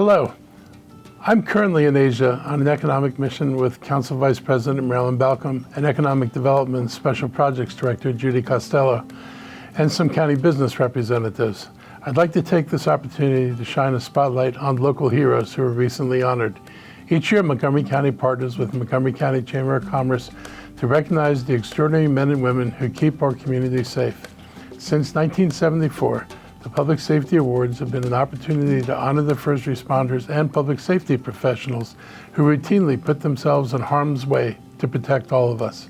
Hello. I'm currently in Asia on an economic mission with Council Vice President Marilyn Balcom and Economic Development Special Projects Director Judy Costello, and some county business representatives. I'd like to take this opportunity to shine a spotlight on local heroes who were recently honored. Each year, Montgomery County partners with Montgomery County Chamber of Commerce to recognize the extraordinary men and women who keep our community safe. Since 1974, the Public Safety Awards have been an opportunity to honor the first responders and public safety professionals who routinely put themselves in harm's way to protect all of us.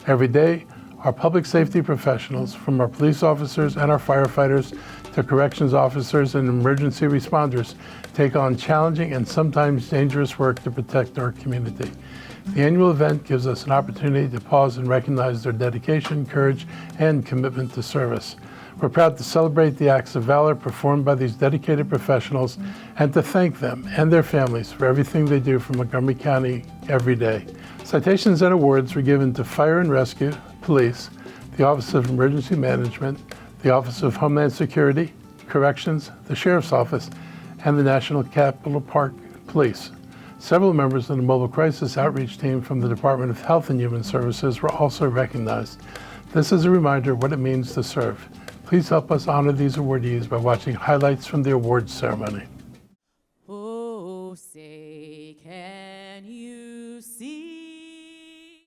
Every day, our public safety professionals, from our police officers and our firefighters to corrections officers and emergency responders, take on challenging and sometimes dangerous work to protect our community. The annual event gives us an opportunity to pause and recognize their dedication, courage, and commitment to service. We're proud to celebrate the acts of valor performed by these dedicated professionals and to thank them and their families for everything they do for Montgomery County every day. Citations and awards were given to Fire and Rescue, Police, the Office of Emergency Management, the Office of Homeland Security, Corrections, the Sheriff's Office, and the National Capital Park Police. Several members of the Mobile Crisis Outreach Team from the Department of Health and Human Services were also recognized. This is a reminder of what it means to serve. Please help us honor these awardees by watching highlights from the awards ceremony. Oh, say, can you see?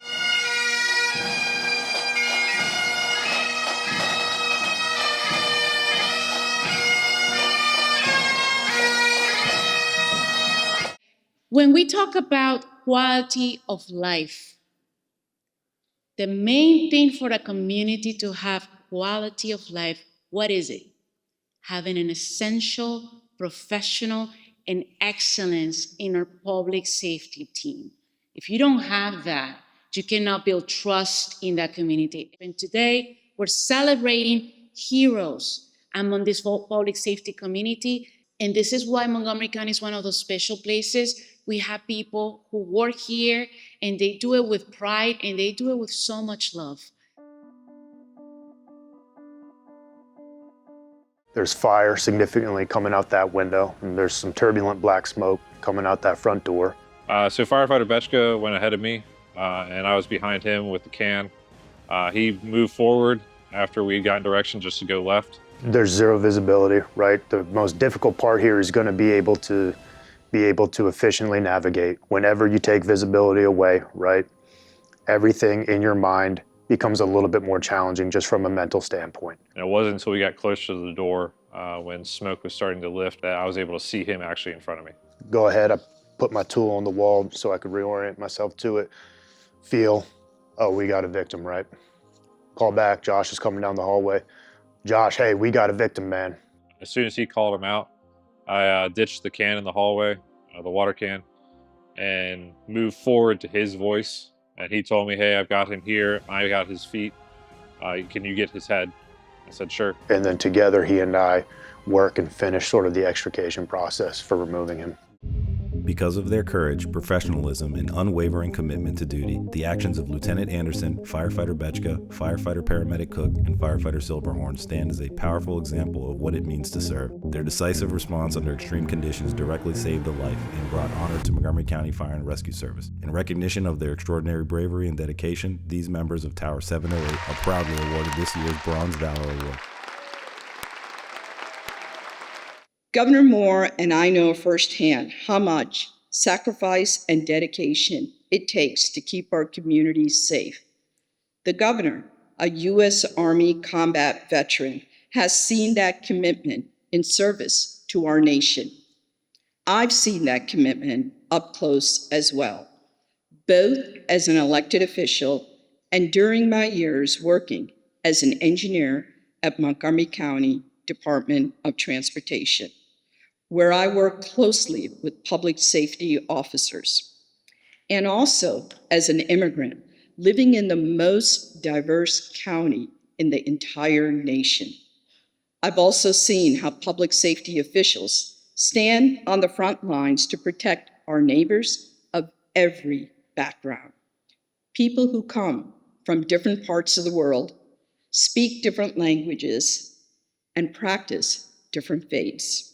When we talk about quality of life, the main thing for a community to have quality of life, what is it? Having an essential, professional, and excellence in our public safety team. If you don't have that, you cannot build trust in that community. And today, we're celebrating heroes among this public safety community. And this is why Montgomery County is one of those special places. We have people who work here and they do it with pride and they do it with so much love. There's fire significantly coming out that window, and there's some turbulent black smoke coming out that front door. So firefighter Betchka went ahead of me, and I was behind him with the can. He moved forward after we got in direction just to go left. There's zero visibility, right? The most difficult part here is going to be able to efficiently navigate. Whenever you take visibility away, right, everything in your mind becomes a little bit more challenging just from a mental standpoint. And it wasn't until we got closer to the door when smoke was starting to lift that I was able to see him actually in front of me. Go ahead, I put my tool on the wall so I could reorient myself to it. Feel, oh, we got a victim, right? Call back, Josh is coming down the hallway. Josh, hey, we got a victim, man. As soon as he called him out, I ditched the can in the hallway, the water can, and moved forward to his voice. And he told me, hey, I've got him here. I got his feet. Can you get his head? I said, sure. And then together, he and I work and finish sort of the extrication process for removing him. Because of their courage, professionalism, and unwavering commitment to duty, the actions of Lieutenant Anderson, Firefighter Betchka, Firefighter Paramedic Cook, and Firefighter Silberhorn stand as a powerful example of what it means to serve. Their decisive response under extreme conditions directly saved a life and brought honor to Montgomery County Fire and Rescue Service. In recognition of their extraordinary bravery and dedication, these members of Tower 708 are proudly awarded this year's Bronze Valor Award. Governor Moore and I know firsthand how much sacrifice and dedication it takes to keep our communities safe. The governor, a U.S. Army combat veteran, has seen that commitment in service to our nation. I've seen that commitment up close as well, both as an elected official and during my years working as an engineer at Montgomery County Department of Transportation, where I work closely with public safety officers, and also as an immigrant living in the most diverse county in the entire nation. I've also seen how public safety officials stand on the front lines to protect our neighbors of every background. People who come from different parts of the world, speak different languages, and practice different faiths.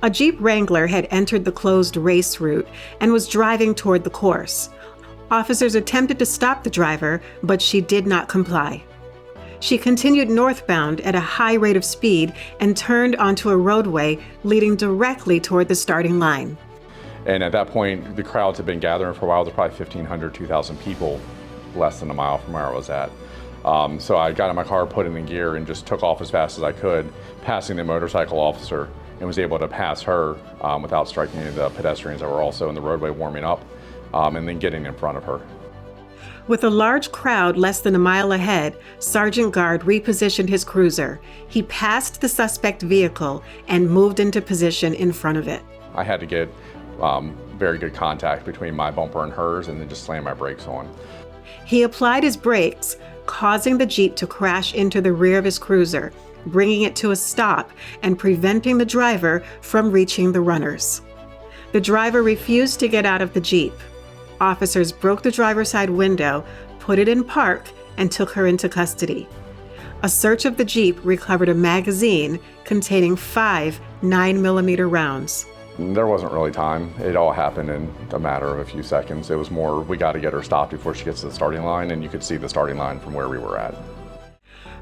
A Jeep Wrangler had entered the closed race route and was driving toward the course. Officers attempted to stop the driver, but she did not comply. She continued northbound at a high rate of speed and turned onto a roadway leading directly toward the starting line. And at that point, the crowds had been gathering for a while. There were probably 1,500, 2,000 people less than a mile from where I was at. So I got in my car, put it in gear, and just took off as fast as I could, passing the motorcycle officer, and was able to pass her without striking any of the pedestrians that were also in the roadway warming up, and then getting in front of her. With a large crowd less than a mile ahead, Sergeant Guard repositioned his cruiser. He passed the suspect vehicle and moved into position in front of it. I had to get very good contact between my bumper and hers, and then just slam my brakes on. He applied his brakes, causing the Jeep to crash into the rear of his cruiser, bringing it to a stop and preventing the driver from reaching the runners. The driver refused to get out of the Jeep. Officers broke the driver's side window, put it in park, and took her into custody. A search of the Jeep recovered a magazine containing 5 9mm rounds. There wasn't really time. It all happened in a matter of a few seconds. It was more, we got to get her stopped before she gets to the starting line, and you could see the starting line from where we were at.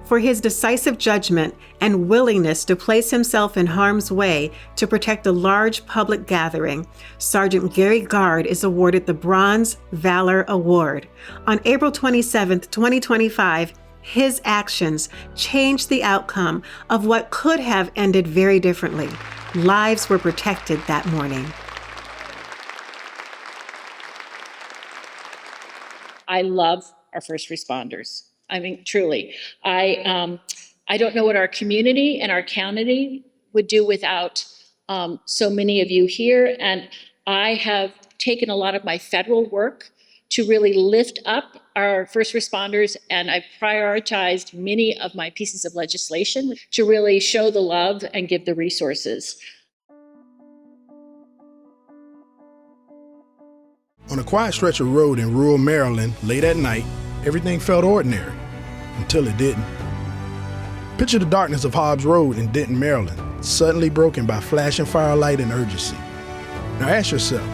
For his decisive judgment and willingness to place himself in harm's way to protect a large public gathering, Sergeant Gary Guard is awarded the Bronze Valor Award. On April 27, 2025, his actions changed the outcome of what could have ended very differently. Lives were protected that morning. I love our first responders. I mean, truly. I don't know what our community and our county would do without so many of you here. And I have taken a lot of my federal work to really lift up our first responders, and I've prioritized many of my pieces of legislation to really show the love and give the resources. On a quiet stretch of road in rural Maryland, late at night, everything felt ordinary, until it didn't. Picture the darkness of Hobbs Road in Denton, Maryland, suddenly broken by flashing firelight and urgency. Now ask yourself,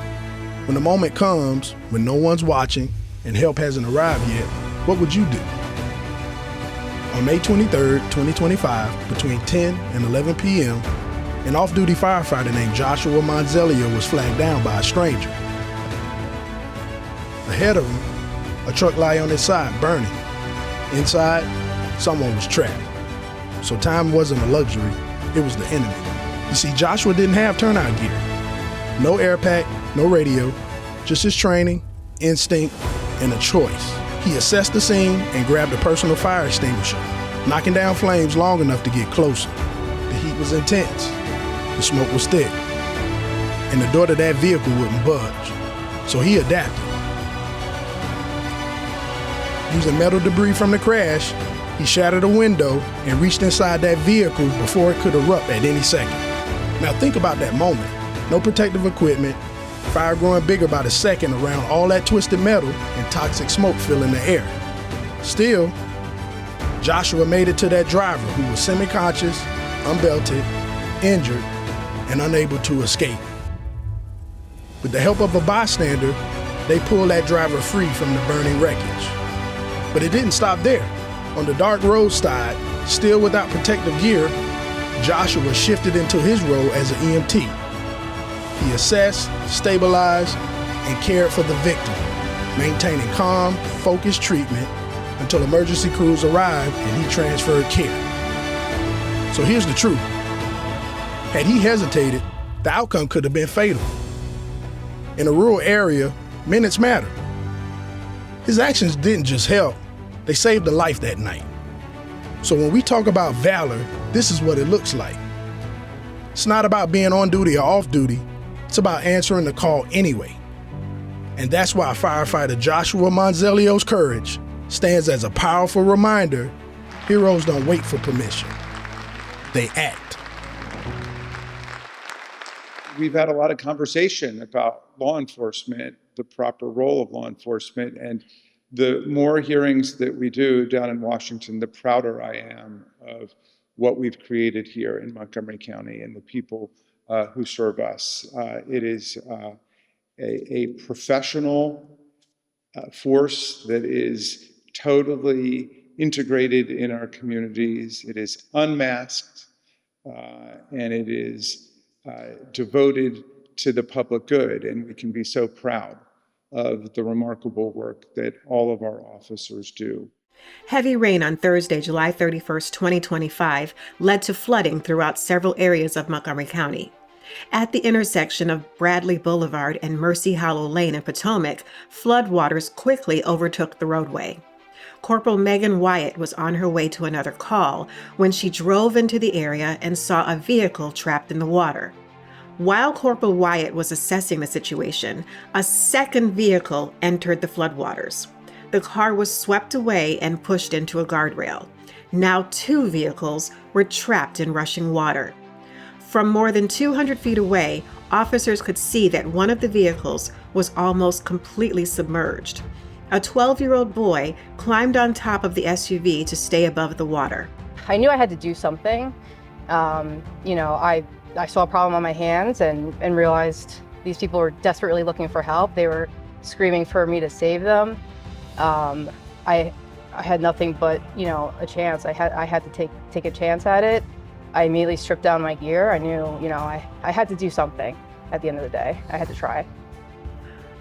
when the moment comes, when no one's watching and help hasn't arrived yet, what would you do? On May 23, 2025, between 10 and 11 p.m., an off-duty firefighter named Joshua Manzelio was flagged down by a stranger. Ahead of him, a truck lay on its side, burning. Inside, someone was trapped. So time wasn't a luxury, it was the enemy. You see, Joshua didn't have turnout gear. No air pack, no radio, just his training, instinct, and a choice. He assessed the scene and grabbed a personal fire extinguisher, knocking down flames long enough to get closer. The heat was intense, the smoke was thick, and the door to that vehicle wouldn't budge. So he adapted. Using metal debris from the crash, he shattered a window and reached inside that vehicle before it could erupt at any second. Now think about that moment. No protective equipment, fire growing bigger by the second around all that twisted metal and toxic smoke filling the air. Still, Joshua made it to that driver who was semi-conscious, unbelted, injured, and unable to escape. With the help of a bystander, they pulled that driver free from the burning wreckage. But it didn't stop there. On the dark roadside, still without protective gear, Joshua shifted into his role as an EMT. He assessed, stabilized, and cared for the victim, maintaining calm, focused treatment until emergency crews arrived and he transferred care. So here's the truth. Had he hesitated, the outcome could have been fatal. In a rural area, minutes matter. His actions didn't just help, they saved a life that night. So when we talk about valor, this is what it looks like. It's not about being on duty or off duty, it's about answering the call anyway. And that's why firefighter Joshua Manzelio's courage stands as a powerful reminder: heroes don't wait for permission, they act. We've had a lot of conversation about law enforcement, the proper role of law enforcement, and the more hearings that we do down in Washington, the prouder I am of what we've created here in Montgomery County and the people who serve us. It is a professional force that is totally integrated in our communities. It is unmasked, and it is devoted to the public good. And we can be so proud of the remarkable work that all of our officers do. Heavy rain on Thursday, July 31st, 2025, led to flooding throughout several areas of Montgomery County. At the intersection of Bradley Boulevard and Mercy Hollow Lane in Potomac, floodwaters quickly overtook the roadway. Corporal Megan Wyatt was on her way to another call when she drove into the area and saw a vehicle trapped in the water. While Corporal Wyatt was assessing the situation, a second vehicle entered the floodwaters. The car was swept away and pushed into a guardrail. Now 2 vehicles were trapped in rushing water. From more than 200 feet away, officers could see that one of the vehicles was almost completely submerged. A 12-year-old boy climbed on top of the SUV to stay above the water. I knew I had to do something. I saw a problem on my hands and realized these people were desperately looking for help. They were screaming for me to save them. I had nothing but, a chance. I had to take a chance at it. I immediately stripped down my gear. I knew, I had to do something at the end of the day. I had to try.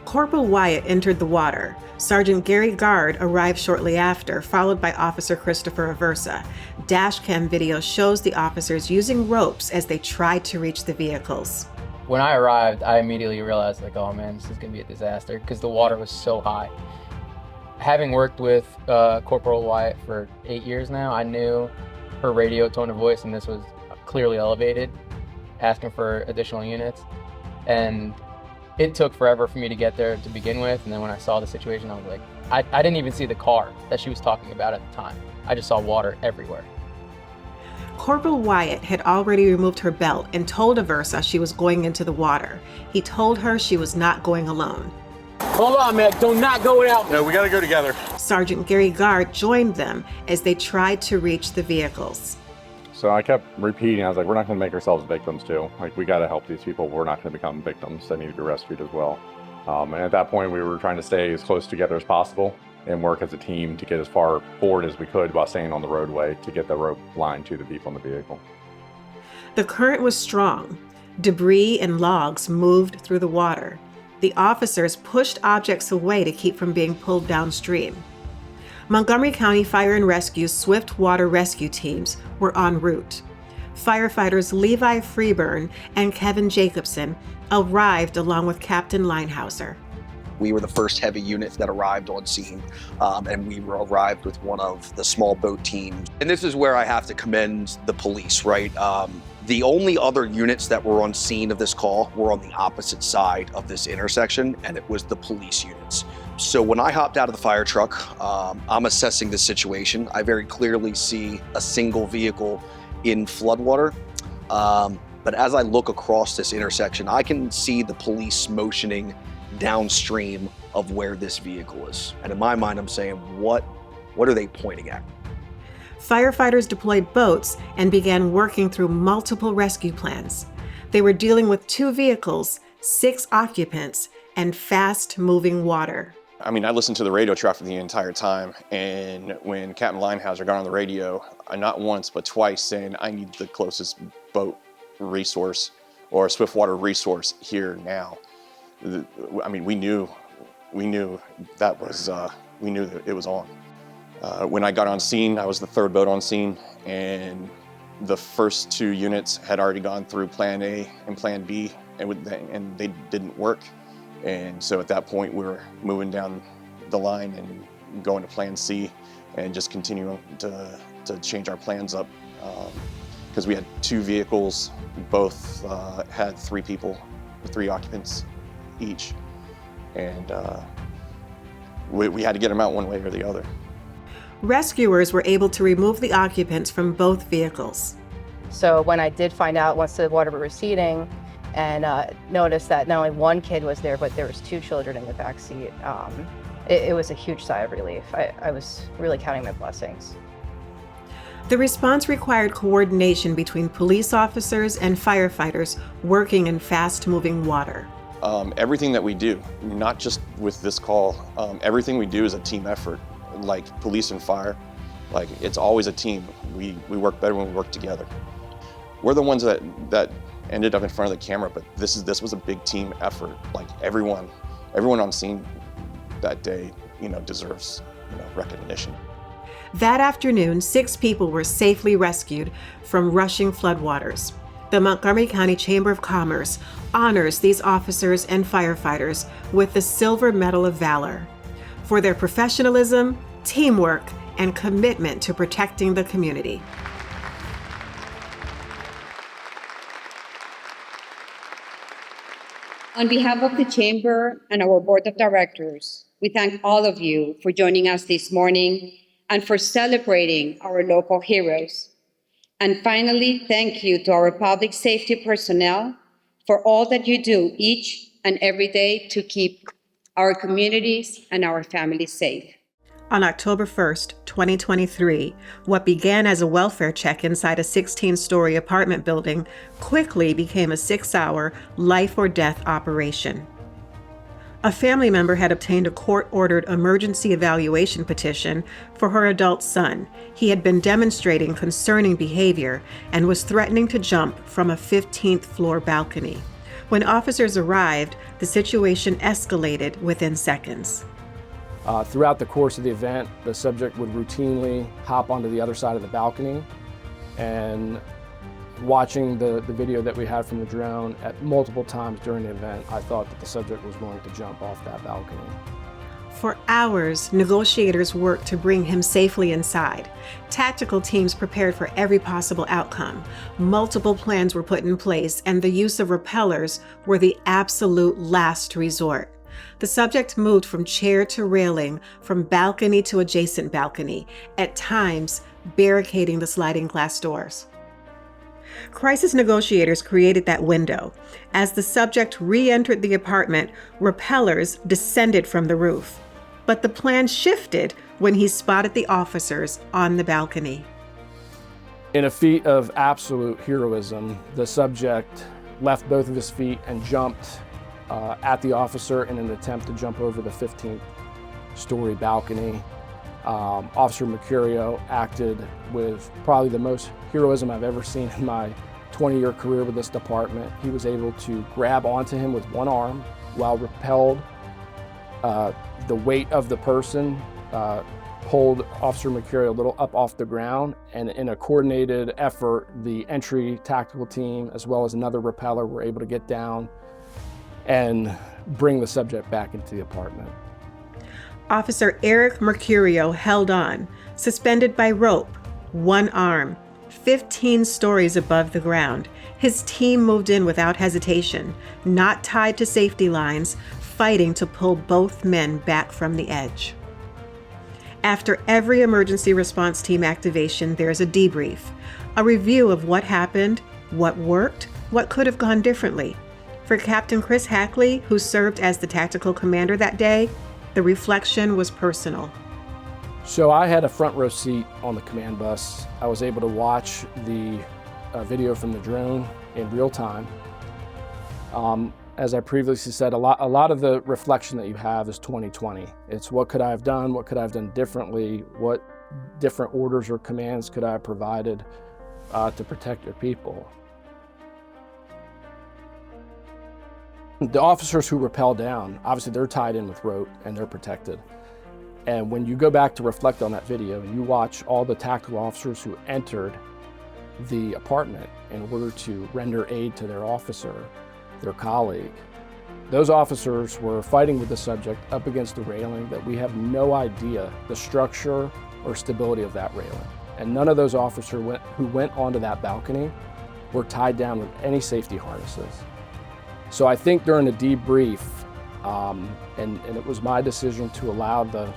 Corporal Wyatt entered the water. Sergeant Gary Gard arrived shortly after, followed by Officer Christopher Aversa. Dashcam video shows the officers using ropes as they tried to reach the vehicles. When I arrived, I immediately realized, oh man, this is gonna be a disaster because the water was so high. Having worked with Corporal Wyatt for 8 years now, I knew her radio tone of voice, and this was clearly elevated, asking for additional units. And it took forever for me to get there to begin with, and then when I saw the situation, I was like, I didn't even see the car that she was talking about at the time. I just saw water everywhere. Corporal Wyatt had already removed her belt and told Aversa she was going into the water. He told her she was not going alone. Hold on, man, do not go without me. No, we gotta go together. Sergeant Gary Gard joined them as they tried to reach the vehicles. So I kept repeating, I was like, we're not gonna make ourselves victims too. Like, we gotta help these people. We're not gonna become victims. They need to be rescued as well. And at that point, we were trying to stay as close together as possible and work as a team to get as far forward as we could while staying on the roadway to get the rope line to the people in the vehicle. The current was strong. Debris and logs moved through the water. The officers pushed objects away to keep from being pulled downstream. Montgomery County Fire and Rescue's swift water rescue teams were en route. Firefighters Levi Freeburn and Kevin Jacobson arrived along with Captain Linehauser. We were the first heavy unit that arrived on scene, and we arrived with one of the small boat teams. And this is where I have to commend the police, right? The only other units that were on scene of this call were on the opposite side of this intersection, and it was the police units. So when I hopped out of the fire truck, I'm assessing the situation. I very clearly see a single vehicle in floodwater. But as I look across this intersection, I can see the police motioning downstream of where this vehicle is. And in my mind, I'm saying, what are they pointing at? Firefighters deployed boats and began working through multiple rescue plans. They were dealing with 2 vehicles, 6 occupants, and fast-moving water. I mean, I listened to the radio traffic the entire time, and when Captain Linehauser got on the radio, not once but twice saying, I need the closest boat resource or swiftwater resource here now. I mean, we knew that was, we knew that it was on. When I got on scene, I was the 3rd boat on scene, and the first 2 units had already gone through Plan A and Plan B, and they didn't work. And so at that point, we were moving down the line and going to Plan C and just continuing to change our plans up. Because we had 2 vehicles, both had 3 people, 3 occupants each. And we had to get them out one way or the other. Rescuers were able to remove the occupants from both vehicles. So when I did find out once the water was receding and noticed that not only 1 kid was there, but there was 2 children in the back seat, it was a huge sigh of relief. I was really counting my blessings. The response required coordination between police officers and firefighters working in fast-moving water. Everything that we do, not just with this call, everything we do is a team effort, like police and fire. Like, it's always a team. We work better when we work together. We're the ones that ended up in front of the camera, but this was a big team effort. Like, everyone on scene that day, deserves, recognition. That afternoon, 6 people were safely rescued from rushing floodwaters. The Montgomery County Chamber of Commerce honors these officers and firefighters with the Silver Medal of Valor for their professionalism, teamwork, and commitment to protecting the community. On behalf of the Chamber and our Board of Directors, we thank all of you for joining us this morning and for celebrating our local heroes. And finally, thank you to our public safety personnel for all that you do each and every day to keep our communities and our families safe. On October 1st, 2023, what began as a welfare check inside a 16-story apartment building quickly became a 6-hour life-or-death operation. A family member had obtained a court-ordered emergency evaluation petition for her adult son. He had been demonstrating concerning behavior and was threatening to jump from a 15th-floor balcony. When officers arrived, the situation escalated within seconds. Throughout the course of the event, the subject would routinely hop onto the other side of the balcony, and watching the video that we had from the drone at multiple times during the event, I thought that the subject was going to jump off that balcony. For hours, negotiators worked to bring him safely inside. Tactical teams prepared for every possible outcome. Multiple plans were put in place, and the use of rappellers were the absolute last resort. The subject moved from chair to railing, from balcony to adjacent balcony, at times barricading the sliding glass doors. Crisis negotiators created that window. As the subject re-entered the apartment, rappellers descended from the roof. But the plan shifted when he spotted the officers on the balcony. In a feat of absolute heroism, the subject left both of his feet and jumped at the officer in an attempt to jump over the 15th-story balcony. Officer Mercurio acted with probably the most heroism I've ever seen in my 20-year career with this department. He was able to grab onto him with one arm while rappelled. The weight of the person pulled Officer Mercurio a little up off the ground, and in a coordinated effort, the entry tactical team as well as another rappeller were able to get down and bring the subject back into the apartment. Officer Eric Mercurio held on, suspended by rope, one arm, 15 stories above the ground. His team moved in without hesitation, not tied to safety lines, fighting to pull both men back from the edge. After every emergency response team activation, there's a debrief, a review of what happened, what worked, what could have gone differently. For Captain Chris Hackley, who served as the tactical commander that day, the reflection was personal. So I had a front row seat on the command bus. I was able to watch the video from the drone in real time. As I previously said, a lot of the reflection that you have is 2020. It's what could I have done? What could I have done differently? What different orders or commands could I have provided to protect your people? The officers who rappel down, obviously they're tied in with rope and they're protected. And when you go back to reflect on that video, you watch all the tactical officers who entered the apartment in order to render aid to their officer, their colleague. Those officers were fighting with the subject up against the railing that we have no idea the structure or stability of that railing. And none of those officers who went onto that balcony were tied down with any safety harnesses. So I think during the debrief, and it was my decision to allow the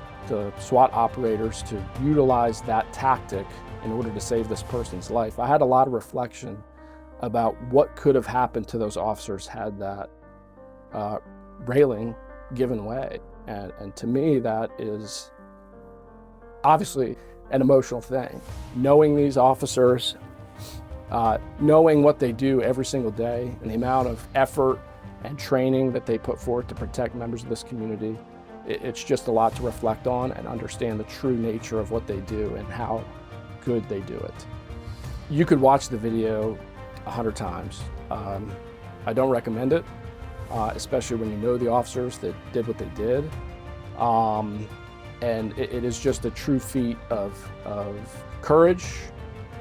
SWAT operators to utilize that tactic in order to save this person's life. I had a lot of reflection about what could have happened to those officers had that railing given way. And to me, that is obviously an emotional thing. Knowing these officers, knowing what they do every single day and the amount of effort and training that they put forth to protect members of this community, it's just a lot to reflect on and understand the true nature of what they do and how good they do it. You could watch the video 100 times. I don't recommend it, especially when you know the officers that did what they did. And it is just a true feat of courage,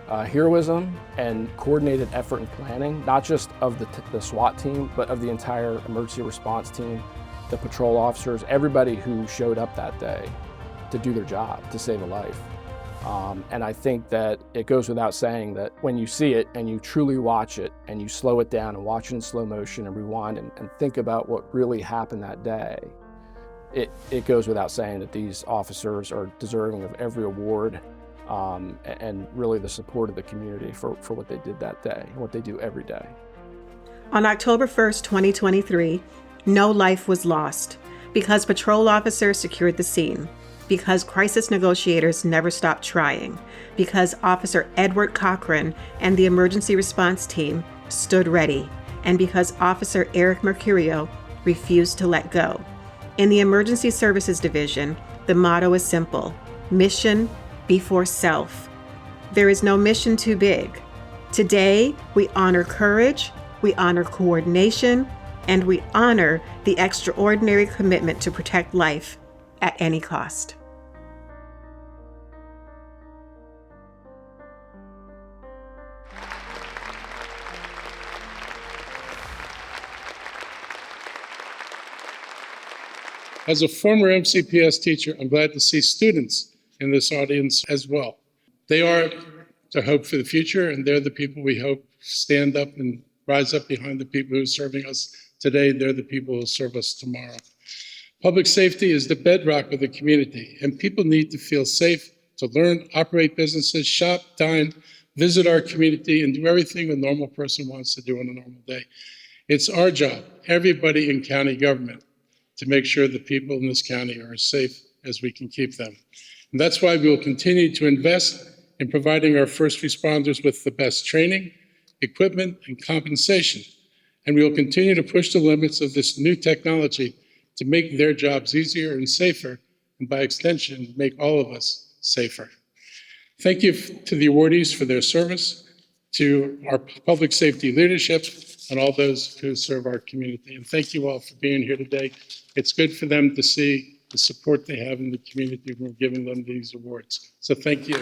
heroism, and coordinated effort and planning, not just of the SWAT team, but of the entire emergency response team, the patrol officers, everybody who showed up that day to do their job, to save a life. And I think that it goes without saying that when you see it and you truly watch it and you slow it down and watch it in slow motion and rewind and think about what really happened that day, it goes without saying that these officers are deserving of every award and really the support of the community for what they did that day, what they do every day. On October 1st, 2023, no life was lost because patrol officers secured the scene, because crisis negotiators never stopped trying, because Officer Edward Cochran and the emergency response team stood ready, and because Officer Eric Mercurio refused to let go. In the Emergency Services Division, the motto is simple: mission before self. There is no mission too big. Today, we honor courage, we honor coordination, and we honor the extraordinary commitment to protect life at any cost. As a former MCPS teacher, I'm glad to see students in this audience as well. They are the hope for the future, and they're the people we hope stand up and rise up behind the people who are serving us today. They're the people who will serve us tomorrow. Public safety is the bedrock of the community, and people need to feel safe to learn, operate businesses, shop, dine, visit our community, and do everything a normal person wants to do on a normal day. It's our job, everybody in county government, to make sure the people in this county are as safe as we can keep them. And that's why we will continue to invest in providing our first responders with the best training, equipment, and compensation. And we will continue to push the limits of this new technology to make their jobs easier and safer, and by extension, make all of us safer. Thank you to the awardees for their service, to our public safety leadership, and all those who serve our community. And thank you all for being here today. It's good for them to see the support they have in the community when we're giving them these awards. So thank you.